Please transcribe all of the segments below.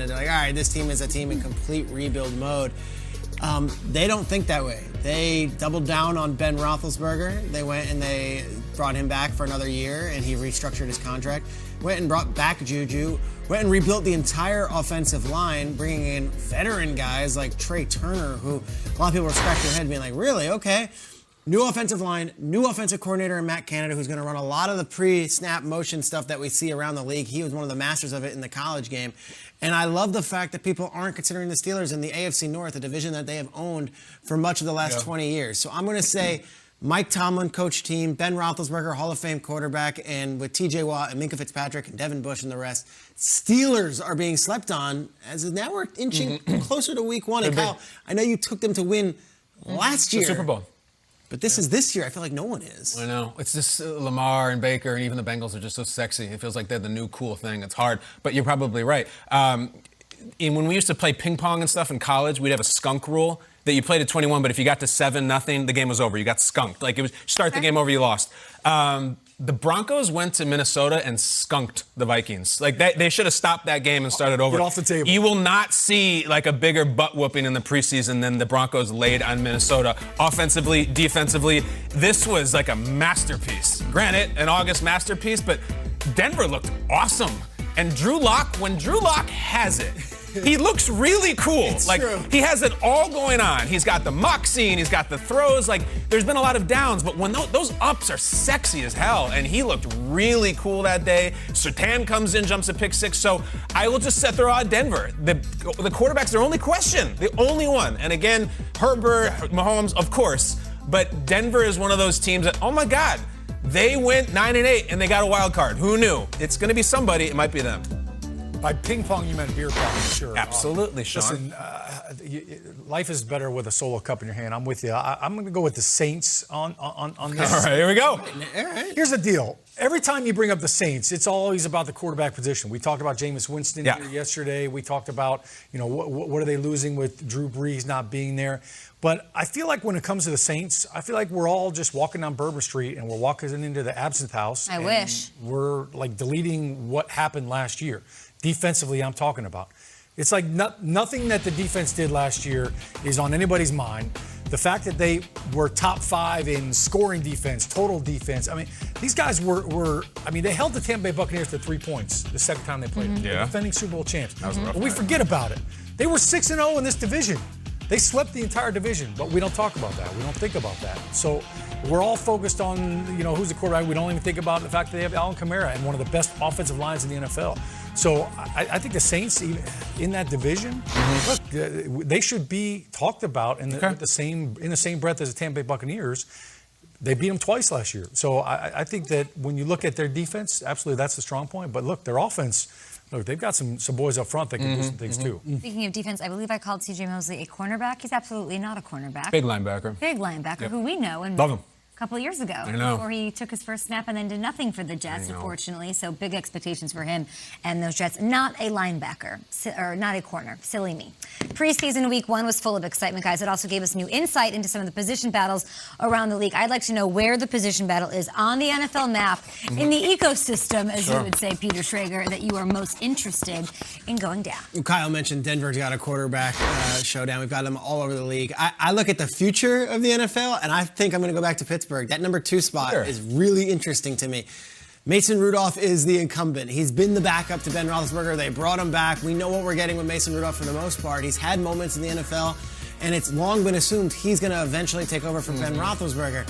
ended. They're like, all right, this team is a team in complete rebuild mode. They don't think that way. They doubled down on Ben Roethlisberger. They went and they brought him back for another year, and he restructured his contract. Went and brought back Juju. Went and rebuilt the entire offensive line, bringing in veteran guys like Trey Turner, who a lot of people were scratching their head being like, really? Okay. New offensive line, new offensive coordinator in Matt Canada, who's going to run a lot of the pre-snap motion stuff that we see around the league. He was one of the masters of it in the college game. And I love the fact that people aren't considering the Steelers in the AFC North, a division that they have owned for much of the last 20 years. So I'm going to say Mike Tomlin, coach team, Ben Roethlisberger, Hall of Fame quarterback, and with TJ Watt and Minka Fitzpatrick and Devin Bush and the rest, Steelers are being slept on as now we're inching closer to week one. And Kyle, I know you took them to win last year. The Super Bowl. But this is this year. I feel like no one is. I know. It's just Lamar and Baker and even the Bengals are just so sexy. It feels like they're the new cool thing. It's hard. But you're probably right. When we used to play ping pong and stuff in college, we'd have a skunk rule that you played at 21, but if you got to 7-0, the game was over. You got skunked. Like, it was start the game over, you lost. The Broncos went to Minnesota and skunked the Vikings. Like, they should have stopped that game and started over. Get off the table. You will not see, like, a bigger butt-whooping in the preseason than the Broncos laid on Minnesota. Offensively, defensively, this was like a masterpiece. Granted, an August masterpiece, but Denver looked awesome. And Drew Lock, when Drew Lock has it, he looks really cool. It's like, true. he has it all going on. He's got the moxie and he's got the throws. Like, there's been a lot of downs, but when those ups are sexy as hell, and he looked really cool that day. Surtain comes in, jumps a pick six. So I will just throw out Denver. The quarterback's their only question, the only one. And again, Herbert, Mahomes, of course. But Denver is one of those teams that, oh my God, they went 9-8 and they got a wild card. Who knew? It's going to be somebody. It might be them. By ping pong, you meant beer pong, sure. Absolutely, Shaun. Listen, life is better with a solo cup in your hand. I'm with you. I'm going to go with the Saints on this. All right, here we go. All right. Here's the deal. Every time you bring up the Saints, it's always about the quarterback position. We talked about Jameis Winston here yesterday. We talked about, what are they losing with Drew Brees not being there. But I feel like when it comes to the Saints, I feel like we're all just walking down Bourbon Street and we're walking into the absinthe house. I wish. We're like deleting what happened last year. Defensively, I'm talking about. It's like nothing that the defense did last year is on anybody's mind. The fact that they were top 5 in scoring defense, total defense. I mean, these guys they held the Tampa Bay Buccaneers to 3 points the second time they played. They're defending Super Bowl champs. That was a rough But we night. forget about it. They were 6-0 in this division. They swept the entire division, but we don't talk about that. We don't think about that. So we're all focused on, who's the quarterback. We don't even think about the fact that they have Alvin Kamara and one of the best offensive lines in the NFL. So I think the Saints, even in that division, look, they should be talked about in the same breath as the Tampa Bay Buccaneers. They beat them twice last year. So I think that when you look at their defense, absolutely that's the strong point. But look, their offense, look, they've got some boys up front that can do some things too. Speaking of defense, I believe I called C.J. Mosley a cornerback. He's absolutely not a cornerback. Big linebacker. Big linebacker, who we know. And Love him. a couple of years ago. I know. Before he took his first snap and then did nothing for the Jets, unfortunately. So big expectations for him and those Jets. Not a linebacker, or not a corner. Silly me. Preseason week 1 was full of excitement, guys. It also gave us new insight into some of the position battles around the league. I'd like to know where the position battle is on the NFL map, in the ecosystem, as you would say, Peter Schrager, that you are most interested in going down. Kyle mentioned Denver's got a quarterback showdown. We've got them all over the league. I look at the future of the NFL, and I think I'm going to go back to Pittsburgh. That number 2 spot is really interesting to me. Mason Rudolph is the incumbent. He's been the backup to Ben Roethlisberger. They brought him back. We know what we're getting with Mason Rudolph for the most part. He's had moments in the NFL, and it's long been assumed he's going to eventually take over from Ben Roethlisberger.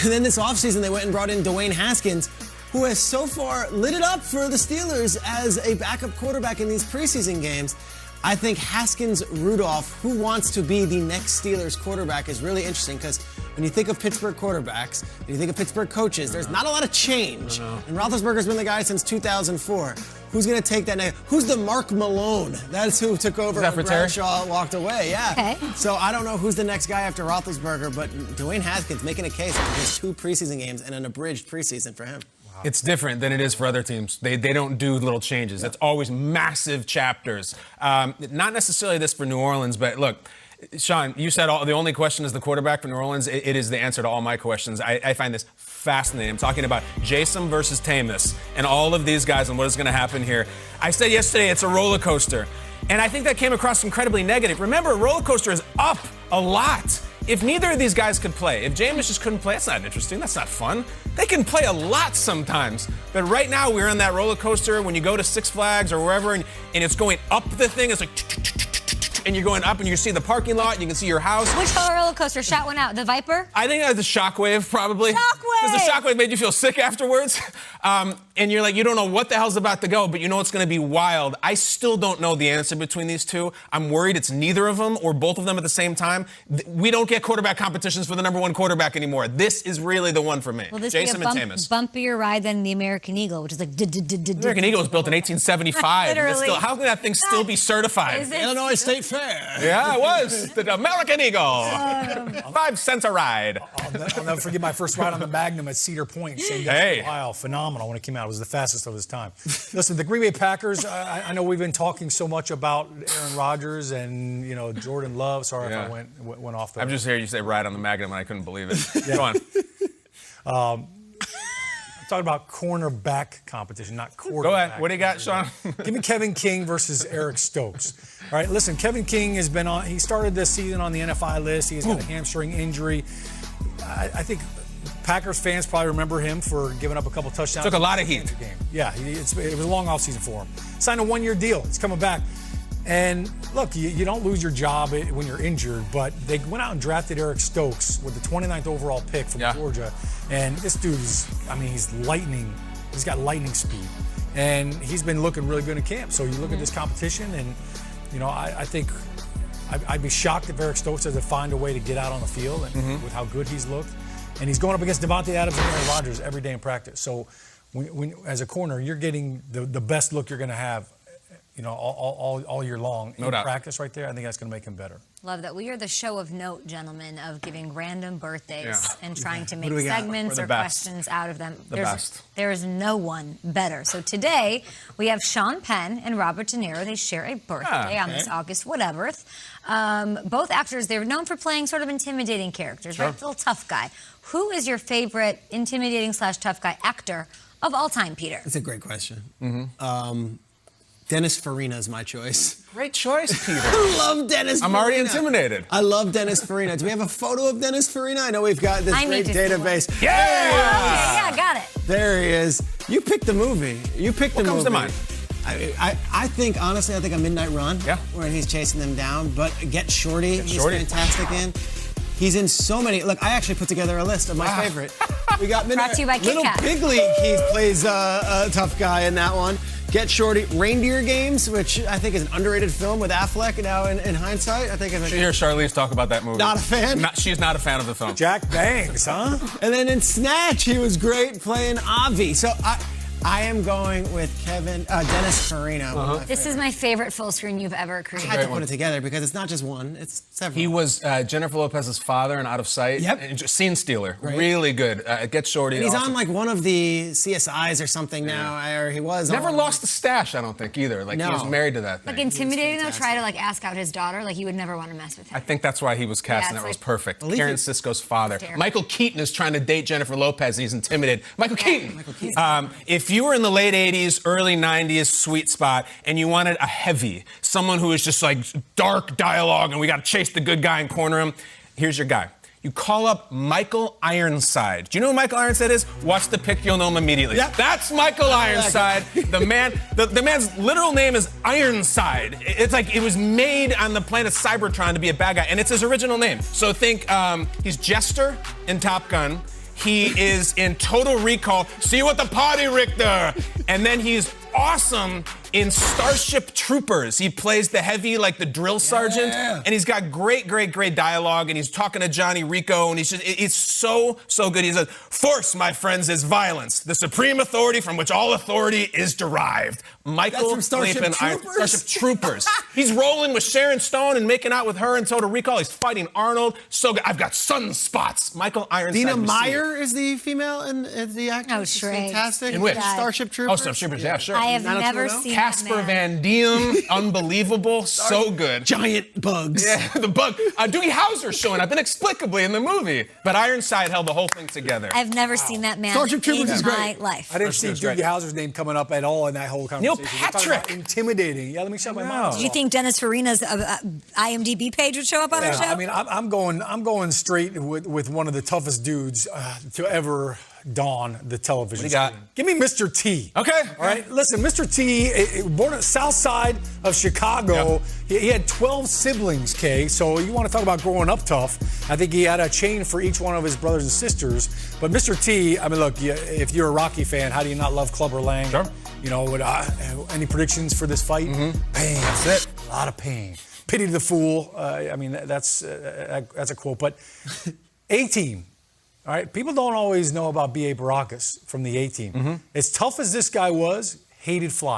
And then this offseason, they went and brought in Dwayne Haskins, who has so far lit it up for the Steelers as a backup quarterback in these preseason games. I think Haskins-Rudolph, who wants to be the next Steelers quarterback, is really interesting because when you think of Pittsburgh quarterbacks, and you think of Pittsburgh coaches, there's not a lot of change. And Roethlisberger's been the guy since 2004. Who's going to take that next? Who's the Mark Malone? That's who took over when Bradshaw walked away. Yeah. Okay. So I don't know who's the next guy after Roethlisberger, but Dwayne Haskins making a case for just 2 preseason games and an abridged preseason for him. It's different than it is for other teams. They don't do little changes. It's always massive chapters. Not necessarily this for New Orleans, but look, Shaun, you said the only question is the quarterback for New Orleans. It is the answer to all my questions. I find this fascinating. I'm talking about Jason versus Tamus and all of these guys and what is going to happen here. I said yesterday it's a roller coaster. And I think that came across incredibly negative. Remember, a roller coaster is up a lot. If neither of these guys could play, if Jameis just couldn't play, that's not interesting, that's not fun. They can play a lot sometimes. But right now, we're on that roller coaster when you go to Six Flags or wherever, and it's going up the thing, it's like, and you're going up and you see the parking lot and you can see your house. Which roller coaster shot one out? The Viper? I think that's the Shockwave, probably. Shockwave! Because the Shockwave made you feel sick afterwards. And you're like, you don't know what the hell's about to go, but you know it's going to be wild. I still don't know the answer between these two. I'm worried it's neither of them or both of them at the same time. We don't get quarterback competitions for the #1 quarterback anymore. This is really the one for me. Will this Jason be a and Jameis. bumpier ride than the American Eagle, which is like... The American Eagle was built in 1875. Literally. How can that thing still be certified? Illinois State Fair. Yeah, it was. The American Eagle. 5 cents a ride. I'll never forget my first ride on the Magnum at Cedar Point. Same day. Wow, phenomenal when it came out. It was the fastest of its time. Listen, the Green Bay Packers, I know we've been talking so much about Aaron Rodgers and, Jordan Love. Sorry if I went off the... I'm just hearing you say ride on the Magnum and I couldn't believe it. Go on. I'm talking about cornerback competition, not quarterback. Go ahead. What do you got, Shaun? Give me Kevin King versus Eric Stokes. All right, listen, Kevin King has been on, he started this season on the NFI list. He has got a hamstring injury. I think Packers fans probably remember him for giving up a couple touchdowns. Took a lot of heat. Yeah, it was a long offseason for him. Signed a 1-year deal. He's coming back. And look, you don't lose your job when you're injured, but they went out and drafted Eric Stokes with the 29th overall pick from Georgia. And this dude he's lightning. He's got lightning speed. And he's been looking really good in camp. So you look at this competition and, I think I'd be shocked if Eric Stokes doesn't find a way to get out on the field and with how good he's looked. And he's going up against Devontae Adams and Aaron Rodgers every day in practice. So when as a corner, you're getting the best look you're going to have all year long in practice right there. I think that's going to make him better. Love that. We are the show of note, gentlemen, of giving random birthdays and trying to make segments or questions out of them. There is no one better. So today, we have Sean Penn and Robert De Niro. They share a birthday on this August whatever. Both actors, they're known for playing sort of intimidating characters, right? Little tough guy. Who is your favorite intimidating / tough guy actor of all time, Peter? That's a great question. Dennis Farina is my choice. Great choice, Peter. I love Dennis Farina. I'm already intimidated. I love Dennis Farina. Do we have a photo of Dennis Farina? I know we've got this great database. Yeah, got it. There he is. You picked the movie. What comes to mind? I think, honestly, A Midnight Run. Yeah. Where he's chasing them down. But Get Shorty, he's fantastic in. He's in so many. Look, I actually put together a list of my favorite. We got Brought to you by Kit Little Kat. Big League. He plays a tough guy in that one. Get Shorty, Reindeer Games, which I think is an underrated film with Affleck now in hindsight. I think it's should hear Charlize talk about that movie. Not a fan? She's not a fan of the film. Jack Bangs, huh? And then in Snatch, he was great playing Avi. So I am going with Dennis Farina. This is my favorite full screen you've ever created. I had to put it together because it's not just one, it's several. He was Jennifer Lopez's father in Out of Sight. Yep. And Scene Stealer. Right. Really good. Get Shorty. And he's on like one of the CSIs or something now, or he was. Never lost the stash, I don't think, either. Like, he was married to that thing. Like, intimidating, though, try to, ask out his daughter. Like, you would never want to mess with him. I think that's why he was cast, and that was perfect. Karen Sisko's father. Michael Keaton is trying to date Jennifer Lopez, and he's intimidated. Michael Keaton! If you were in the late 80s, early 90s sweet spot, and you wanted a heavy, someone who is just like dark dialogue, and we got to chase the good guy and corner him, here's your guy. You call up Michael Ironside. Do you know who Michael Ironside is? Watch the pic, you'll know him immediately. Yep. That's Michael Ironside. The man's literal name is Ironside. It's like it was made on the planet Cybertron to be a bad guy, and it's his original name. So think he's Jester in Top Gun. He is in Total Recall. See you at the party, Richter. And then he's awesome in Starship Troopers. He plays the heavy, like the drill sergeant. And he's got great dialogue. And he's talking to Johnny Rico. And it's so good. He says, "Force, my friends, is violence. The supreme authority from which all authority is derived." Michael from Starship Troopers? Starship Troopers. He's rolling with Sharon Stone and making out with her in Total Recall. He's fighting Arnold. So good. I've got sunspots. Michael Ironside. Dina Meyer is the female and the actress. Oh, Shrek. Fantastic. In which? Starship Troopers. Oh, Starship Troopers, yeah, sure. I have never seen Casper Van Diem, unbelievable, so good. Giant bugs. Yeah, the bug. Doogie Howser's showing up inexplicably in the movie, but Ironside held the whole thing together. I've never seen that man Starship Troopers in is my great. life. I didn't see Doogie Howser's name coming up at all in that whole conversation. Neil conversation. We're talking about intimidating. Yeah, let me shut my mouth. Did you think Dennis Farina's IMDb page would show up on our show? I mean, I'm going straight with one of the toughest dudes to ever don the television. What do you got? Give me Mr. T. Okay. All right. Listen, Mr. T, born at South Side of Chicago. Yep. He had 12 siblings, Kay. So you want to talk about growing up tough. I think he had a chain for each one of his brothers and sisters. But Mr. T, I mean, look, if you're a Rocky fan, how do you not love Clubber Lang? Sure. You know, any predictions for this fight? Pain. That's it. A lot of pain. Pity the fool. I mean, that's a quote. But A-Team. All right, people don't always know about B.A. Baracus from the A-Team. As tough as this guy was, hated flying.